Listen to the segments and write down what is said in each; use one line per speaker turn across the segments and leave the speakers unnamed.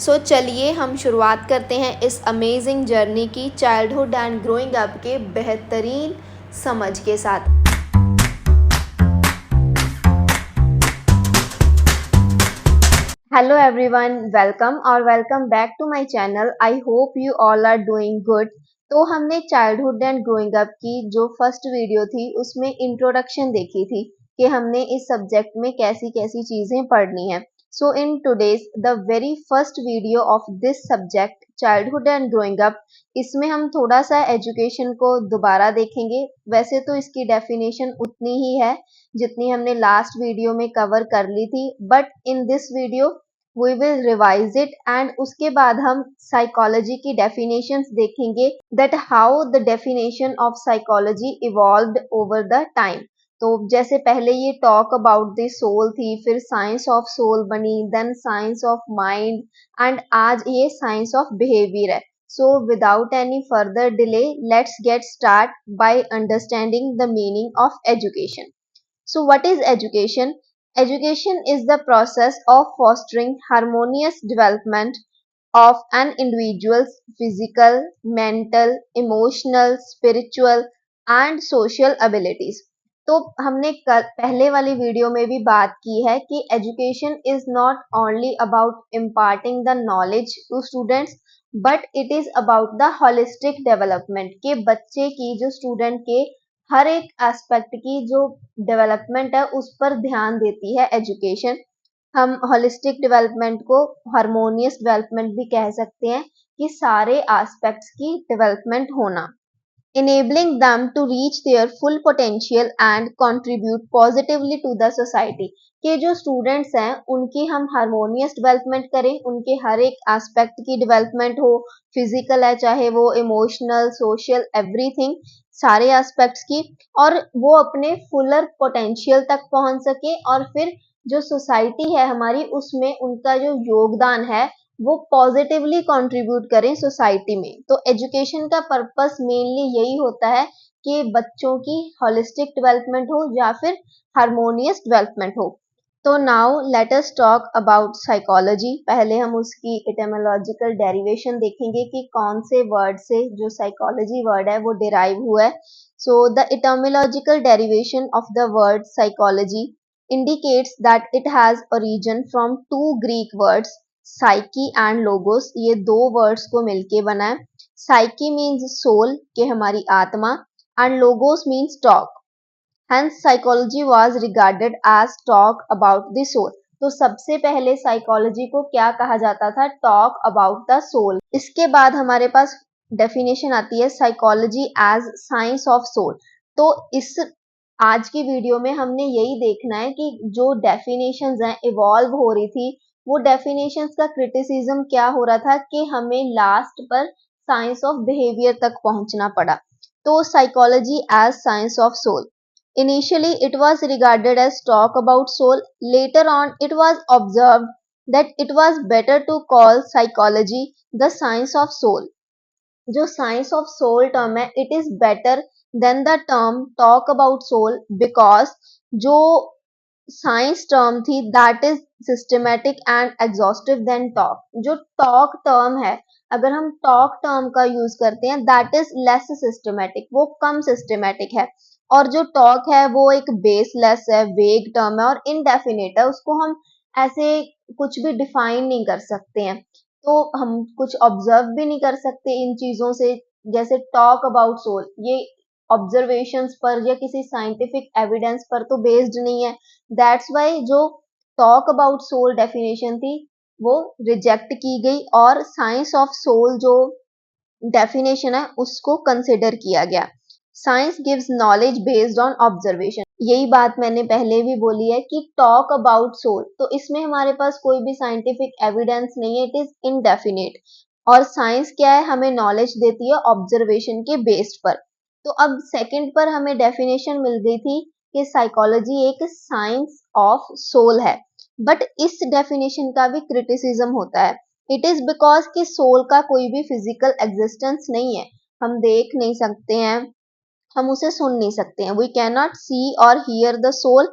सो चलिए हम शुरुआत करते हैं इस अमेजिंग जर्नी की चाइल्डहुड एंड ग्रोइंग अप के बेहतरीन समझ के साथ। Hello everyone, welcome back to my channel. I hope you all are doing good. तो हमने चाइल्डहुड एंड ग्रोइंग अप की जो फर्स्ट वीडियो थी उसमें इंट्रोडक्शन देखी थी कि हमने इस सब्जेक्ट में कैसी कैसी चीज़ें पढ़नी है। So in today's the very first video of this subject childhood and growing up, इसमें हम थोड़ा सा एजुकेशन को दोबारा देखेंगे। वैसे तो इसकी डेफिनेशन उतनी ही है जितनी हमने लास्ट वीडियो में कवर कर ली थी, but in this video we will revise it and उसके बाद हम साइकोलॉजी की डेफिनेशंस देखेंगे, that how the definition of psychology evolved over the time. तो जैसे पहले ये टॉक अबाउट द सोल थी, फिर साइंस ऑफ सोल बनी, then science of mind and आज ये साइंस ऑफ बिहेवियर है। So without any further delay, let's get start by understanding the meaning of education. So what is education? Education is the process of fostering harmonious development of an individual's physical, mental, emotional, spiritual and social abilities. तो हमने पहले वाली video में भी बात की है कि education is not only about imparting the knowledge to students, but it is about the holistic development के बच्चे की, जो स्टूडेंट के हर एक एस्पेक्ट की जो डेवलपमेंट है उस पर ध्यान देती है एजुकेशन। हम होलिस्टिक डेवलपमेंट को हार्मोनियस डेवलपमेंट भी कह सकते हैं कि सारे एस्पेक्ट्स की डेवलपमेंट होना, enabling them to reach their full potential and contribute positively to the society। के जो स्टूडेंट्स हैं उनकी हम हार्मोनियस डेवलपमेंट करें, उनके हर एक एस्पेक्ट की डेवलपमेंट हो, फिजिकल है चाहे वो इमोशनल, सोशल, एवरीथिंग, सारे एस्पेक्ट्स की, और वो अपने फुलर पोटेंशियल तक पहुंच सके और फिर जो सोसाइटी है हमारी उसमें उनका जो योगदान है वो पॉजिटिवली कंट्रीब्यूट करें सोसाइटी में। तो एजुकेशन का पर्पस मेनली यही होता है कि बच्चों की होलिस्टिक डेवलपमेंट हो या फिर हार्मोनियस डेवलपमेंट हो। तो now let us talk about psychology. पहले हम उसकी एटिमोलॉजिकल डेरिवेशन देखेंगे कि कौन से वर्ड से जो साइकोलॉजी वर्ड है वो डिराइव हुआ है। So the etymological derivation of the word psychology indicates that it has origin from two Greek words, psyche and logos. ये दो वर्ड्स को मिलके बना है। साइकी मीन्स सोल के हमारी आत्मा and logos means talk. Hence psychology was regarded as talk about the soul। तो सबसे पहले साइकोलॉजी को क्या कहा जाता था? Talk about the soul. इसके बाद हमारे पास डेफिनेशन आती है psychology as science of soul. तो इस आज की वीडियो में हमने यही देखना है कि जो डेफिनेशंस हैं इवॉल्व हो रही थी, वो डेफिनेशंस का क्रिटिसिज्म क्या हो रहा था कि हमें लास्ट पर साइंस ऑफ बिहेवियर तक पहुंचना पड़ा। तो psychology as science of soul. Initially, it was regarded as talk about soul. Later on, it was observed that it was better to call psychology the science of soul। जो science of soul term है, it is better than the term talk about soul, because जो science term थी that is systematic and exhaustive than talk. जो talk term है, अगर हम talk term का use करते हैं दैट इज लेस सिस्टमेटिक, वो कम सिस्टमेटिक है। और जो टॉक है वो एक बेसलेस है, वेग टर्म है और इनडेफिनेट है, उसको हम ऐसे कुछ भी डिफाइन नहीं कर सकते हैं। तो हम कुछ ऑब्जर्व भी नहीं कर सकते इन चीजों से। जैसे टॉक अबाउट सोल, ये ऑब्जर्वेशंस पर या किसी साइंटिफिक एविडेंस पर तो बेस्ड नहीं है। दैट्स वाई जो टॉक अबाउट सोल डेफिनेशन थी वो रिजेक्ट की गई और साइंस ऑफ सोल जो डेफिनेशन है उसको कंसिडर किया गया। Science gives knowledge based on observation. यही बात मैंने पहले भी बोली है कि टॉक अबाउट सोल, तो इसमें हमारे पास कोई भी साइंटिफिक एविडेंस नहीं है, इट इज इनडेफिनेट। और साइंस क्या है? हमें नॉलेज देती है ऑब्जर्वेशन के बेस्ड पर। तो अब सेकंड पर हमें डेफिनेशन मिल गई थी कि साइकोलॉजी एक साइंस ऑफ सोल है, बट इस डेफिनेशन का भी क्रिटिसिज्म होता है। इट इज बिकॉज कि सोल का कोई भी फिजिकल एग्जिस्टेंस नहीं है, हम देख नहीं सकते हैं, हम उसे सुन नहीं सकते हैं। वी कैन नॉट सी और hear the soul.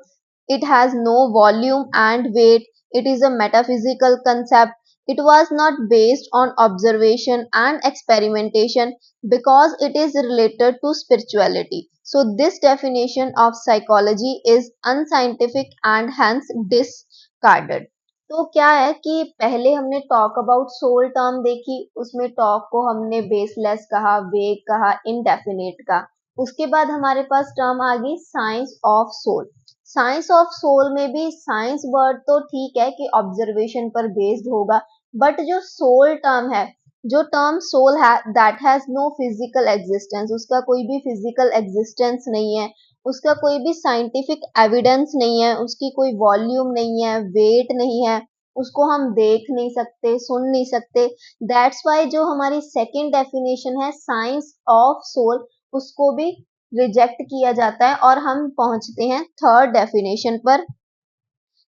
It has no volume and weight. It is a metaphysical concept. It was not based on observation and experimentation because it is related to spirituality. So this definition of psychology is unscientific and hence discarded. तो क्या है कि पहले हमने talk about soul term देखी, उसमें talk को हमने बेसलेस कहा, वेग कहा, इनडेफिनेट का। उसके बाद हमारे पास टर्म आ गई science of soul. Science of soul में भी साइंस वर्ड तो ठीक है कि ऑब्जर्वेशन पर बेस्ड होगा, बट जो सोल टर्म है, जो टर्म सोल है that has no physical existence, उसका कोई भी फिजिकल एग्जिस्टेंस नहीं है, उसका कोई भी साइंटिफिक एविडेंस नहीं है, उसकी कोई वॉल्यूम नहीं है, वेट नहीं है, उसको हम देख नहीं सकते, सुन नहीं सकते। दैट्स वाई जो हमारी सेकंड डेफिनेशन है साइंस ऑफ सोल, उसको भी रिजेक्ट किया जाता है और हम पहुंचते हैं थर्ड डेफिनेशन पर,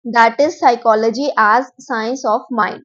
that is psychology as science of mind.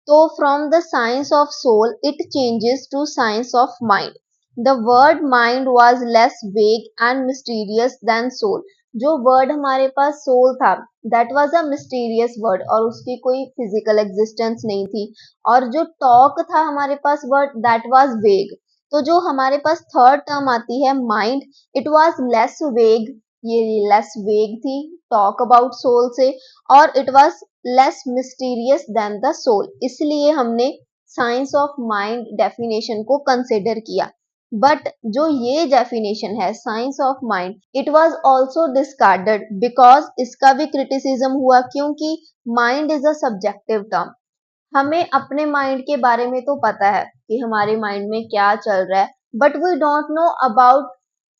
तो from the science of soul it changes to science of mind. The word mind was less vague and mysterious than soul. जो वर्ड हमारे पास soul था that was a mysterious word और उसकी कोई physical existence नहीं थी, और जो टॉक था हमारे पास वर्ड दैट वाज वेग। तो जो हमारे पास थर्ड टर्म आती है माइंड, इट वाज लेस वेग, ये लेस वेग थी टॉक अबाउट सोल से, और it was less mysterious than the soul, इसलिए हमने साइंस ऑफ माइंड डेफिनेशन को कंसिडर किया। बट जो ये डेफिनेशन है science of mind, it was also discarded because इसका भी क्रिटिसिज्म हुआ, क्योंकि mind is a subjective term. हमें अपने माइंड के बारे में तो पता है कि हमारे माइंड में क्या चल रहा है, but we don't know about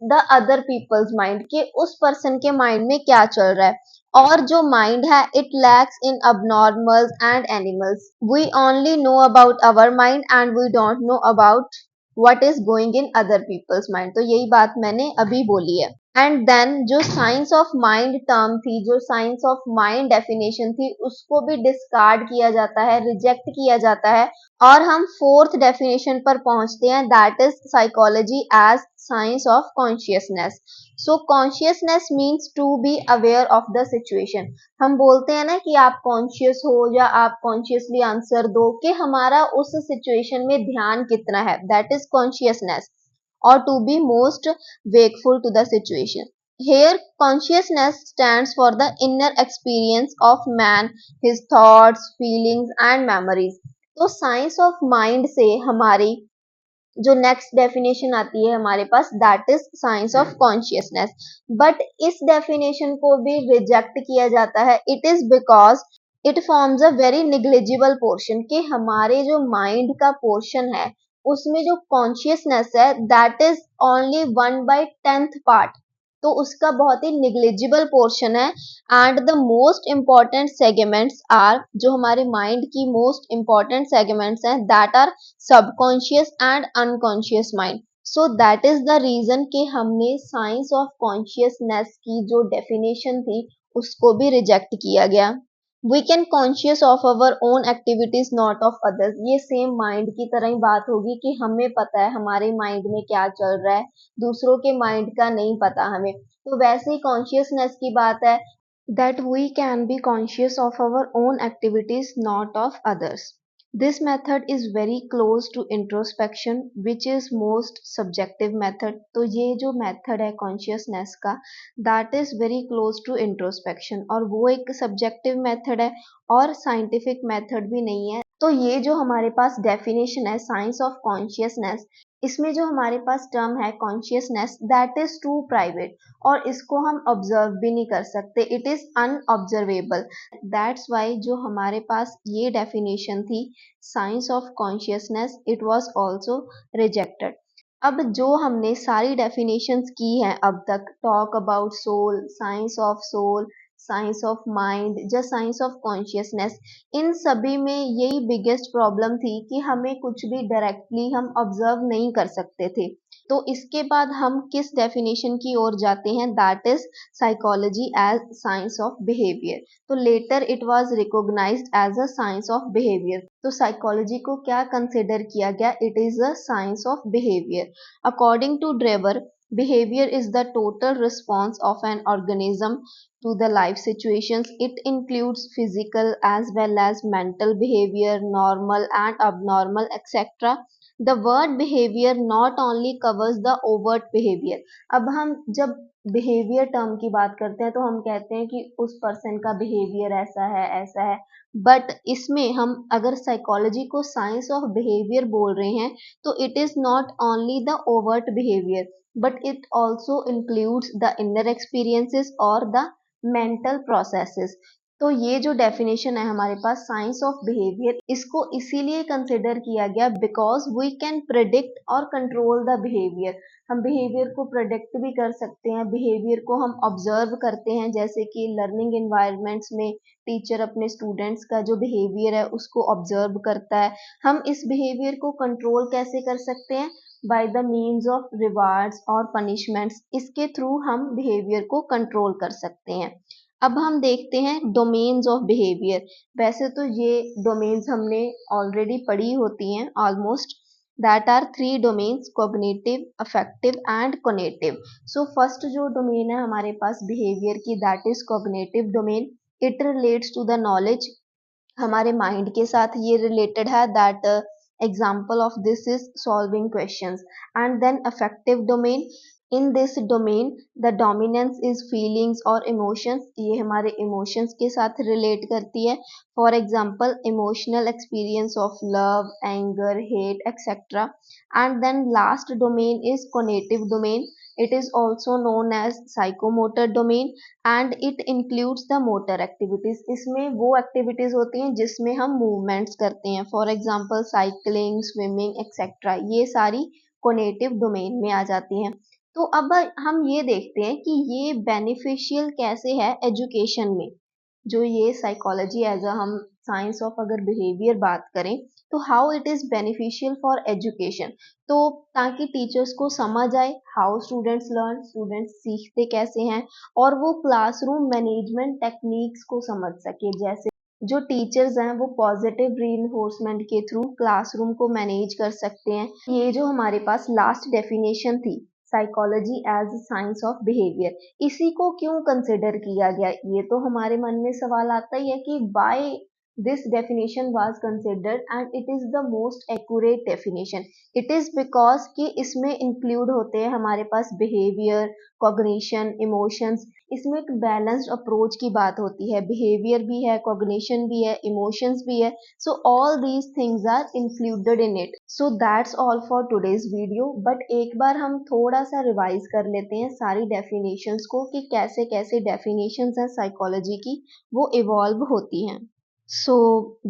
the other people's mind, कि उस पर्सन के माइंड में क्या चल रहा है। और जो माइंड है it lacks in abnormals and animals. We only know about our mind and we don't know about what is going in other people's mind। तो यही बात मैंने अभी बोली है। एंड देन जो साइंस ऑफ माइंड टर्म थी, जो साइंस ऑफ माइंड डेफिनेशन थी, उसको भी डिस्कार्ड किया जाता है, रिजेक्ट किया जाता है, और हम फोर्थ डेफिनेशन पर पहुंचते हैं, that is psychology as science of consciousness. So consciousness means to be aware of the situation. हम बोलते हैं ना कि आप कॉन्शियस हो या आप कॉन्शियसली आंसर दो, कि हमारा उस सिचुएशन में ध्यान कितना है, that is consciousness, or to be most wakeful to the situation. Here, consciousness stands for the inner experience of man, his thoughts, feelings and memories. तो साइंस ऑफ माइंड से हमारी जो नेक्स्ट डेफिनेशन आती है हमारे पास, that is science of consciousness. But इस definition को भी रिजेक्ट किया जाता है, it is because it forms a very negligible portion, कि हमारे जो माइंड का पोर्शन है उसमें जो कॉन्शियसनेस है दैट इज ओनली 1/10 पार्ट। तो उसका बहुत ही निग्लिजिबल पोर्शन है। And the most important segments are, जो हमारे माइंड की मोस्ट इंपॉर्टेंट सेगमेंट्स हैं that are subconscious and unconscious mind. So that is the reason कि हमने साइंस ऑफ कॉन्शियसनेस की जो डेफिनेशन थी उसको भी रिजेक्ट किया गया। We can conscious of our own activities not of others. ये सेम माइंड की तरह ही बात होगी कि हमें पता है हमारे माइंड में क्या चल रहा है, दूसरों के माइंड का नहीं पता हमें। तो वैसे ही कॉन्शियसनेस की बात है, that we can be conscious of our own activities, not of others. This method is very close to introspection, which is most subjective method. तो ये जो method है consciousness का, that is very close to introspection, और वो एक subjective method है और scientific method भी नहीं है। तो ये जो हमारे पास definition है science of consciousness, इसमें जो हमारे पास टर्म है consciousness that is too private, और इसको हम ऑब्जर्व भी नहीं कर सकते, it is unobservable. That's why जो हमारे पास ये डेफिनेशन थी science of consciousness, it was also rejected. अब जो हमने सारी डेफिनेशंस की हैं अब तक, talk about soul, science of soul, science of mind, या साइंस ऑफ कॉन्शियसनेस, इन सभी में यही बिगेस्ट प्रॉब्लम थी कि हमें कुछ भी डायरेक्टली हम ऑब्जर्व नहीं कर सकते थे। तो इसके बाद हम किस डेफिनेशन की ओर जाते हैं, that is psychology as science of behaviour. तो later it was recognised as a science of behaviour. तो साइकोलॉजी को क्या कंसिडर किया गया, it is a science of behaviour. According to Drever, Behavior is the total response of an organism to the life situations. It includes physical as well as mental behavior, normal and abnormal, etc. The word behavior not only covers the overt behavior. अब हम जब behavior term की बात करते हैं तो हम कहते हैं कि उस person का behavior ऐसा है, बट इसमें हम अगर साइकोलॉजी को साइंस ऑफ बिहेवियर बोल रहे हैं तो it is not only the overt behaviour but it also includes the inner experiences or the mental processes. तो ये जो डेफिनेशन है हमारे पास साइंस ऑफ बिहेवियर, इसको इसीलिए कंसिडर किया गया बिकॉज वी कैन प्रिडिक्ट और कंट्रोल द बिहेवियर. हम बिहेवियर को प्रिडिक्ट भी कर सकते हैं, बिहेवियर को हम ऑब्जर्व करते हैं, जैसे कि लर्निंग इन्वायरमेंट्स में टीचर अपने स्टूडेंट्स का जो बिहेवियर है उसको ऑब्जर्व करता है. हम इस बिहेवियर को कंट्रोल कैसे कर सकते हैं? By the means of rewards और पनिशमेंट्स. इसके थ्रू हम बिहेवियर को कंट्रोल कर सकते हैं. अब हम देखते हैं डोमेन्स ऑफ बिहेवियर. वैसे तो ये डोमेन्स हमने ऑलरेडी पढ़ी होती हैं almost. That are three domains: cognitive, affective and conative. So first जो डोमेन है हमारे पास बिहेवियर की, that is cognitive domain. It relates to the knowledge. हमारे माइंड के साथ ये रिलेटेड है. That example of this is solving questions. And then affective domain. In this domain the dominance is feelings और इमोशंस. ये हमारे emotions के साथ रिलेट करती है. For example emotional experience of love, anger, hate, etcetera. And then last domain is conative domain. It is also known as psychomotor domain and it includes the motor activities. इसमें वो activities होती हैं जिसमें हम movements करते हैं. For example cycling, swimming, etc. ये सारी कोनेटिव डोमेन में आ जाती हैं. तो अब हम ये देखते हैं कि ये बेनिफिशियल कैसे है एजुकेशन में. जो ये साइकोलॉजी एज अ हम साइंस ऑफ अगर बिहेवियर बात करें तो how it is beneficial for education. तो ताकि टीचर्स को समझ आए हाउ स्टूडेंट्स लर्न, स्टूडेंट्स सीखते कैसे हैं, और वो क्लासरूम मैनेजमेंट टेक्निक्स को समझ सके. जैसे जो टीचर्स हैं वो पॉजिटिव रीइंफोर्समेंट के थ्रू क्लासरूम को मैनेज कर सकते हैं. ये जो हमारे पास लास्ट डेफिनेशन थी, psychology as science of behaviour, इसी को क्यों कंसिडर किया गया? ये तो हमारे मन में सवाल आता ही है कि why this definition was considered and it is the most accurate definition. It is because कि इसमें include होते हैं हमारे पास behavior, cognition, emotions. इसमें एक balanced approach की बात होती है. behavior भी है, cognition भी है, emotions भी है. So all these things are included in it. So that's all for today's video. But एक बार हम थोड़ा सा revise कर लेते हैं सारी definitions को कि कैसे कैसे definitions हैं psychology की वो evolve होती हैं. So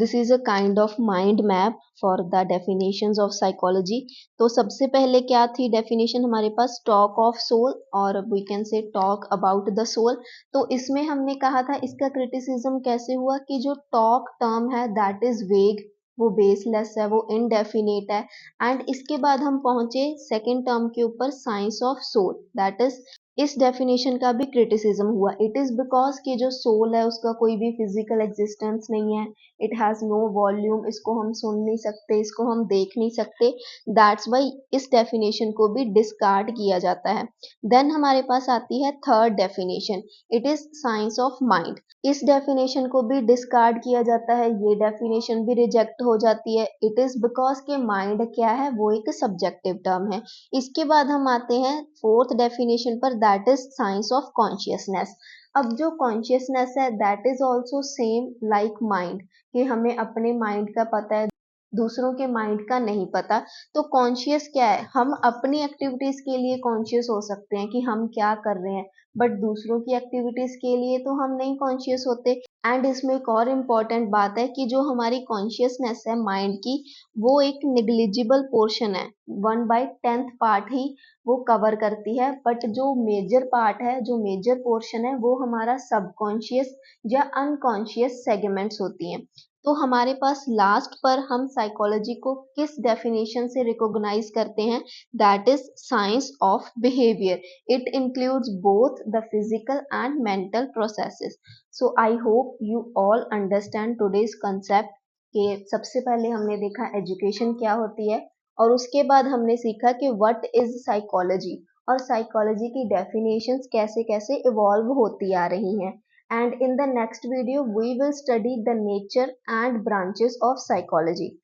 this is a kind of mind map for the definitions of psychology. तो सबसे पहले क्या थी definition हमारे पास? talk of soul और we can say talk about the soul. तो इसमें हमने कहा था इसका criticism कैसे हुआ कि जो talk term है that is vague, वो बेसलेस है, वो इनडेफिनेट है. एंड इसके बाद हम पहुंचे सेकेंड टर्म के ऊपर science of soul. That is इस डेफिनेशन का भी क्रिटिसिज्म हुआ. इट इज बिकॉज कि जो सोल है उसका कोई भी फिजिकल एग्जिस्टेंस नहीं है. It has no volume. इसको हम सुन नहीं सकते, इसको हम देख नहीं सकते. दैट्स वाई इस डेफिनेशन को भी डिस्कार्ड किया जाता है. देन हमारे पास आती है third definition. It is science of mind. इस डेफिनेशन को भी डिस्कार्ड किया जाता है. ये डेफिनेशन भी रिजेक्ट हो जाती है. इट इज बिकॉज के माइंड क्या है, वो एक सब्जेक्टिव टर्म है. इसके बाद हम आते हैं फोर्थ डेफिनेशन पर. That is science of consciousness. अब जो कॉन्शियसनेस है that is also same like mind, कि हमें अपने माइंड का पता है, दूसरों के माइंड का नहीं पता. तो कॉन्शियस क्या है? हम अपनी एक्टिविटीज के लिए कॉन्शियस हो सकते हैं कि हम क्या कर रहे हैं, बट दूसरों की एक्टिविटीज के लिए तो हम नहीं कॉन्शियस होते. एंड इसमें एक और इम्पॉर्टेंट बात है कि जो हमारी कॉन्शियसनेस है माइंड की, वो एक निग्लिजिबल पोर्शन है. 1/10 पार्ट ही वो कवर करती है. बट जो मेजर पार्ट है, जो मेजर पोर्शन है, वो हमारा सबकॉन्शियस या अनकॉन्शियस सेगमेंट्स होती हैं. तो हमारे पास लास्ट पर हम साइकोलॉजी को किस डेफिनेशन से रिकॉग्नाइज करते हैं? That is science of behaviour. It includes both the physical and mental processes. So I hope you all understand today's concept. कि सबसे पहले हमने देखा एजुकेशन क्या होती है और उसके बाद हमने सीखा कि व्हाट इज साइकोलॉजी. और साइकोलॉजी की डेफिनेशंस कैसे कैसे इवॉल्व होती आ रही हैं। And in the next video we will study the nature and branches of psychology.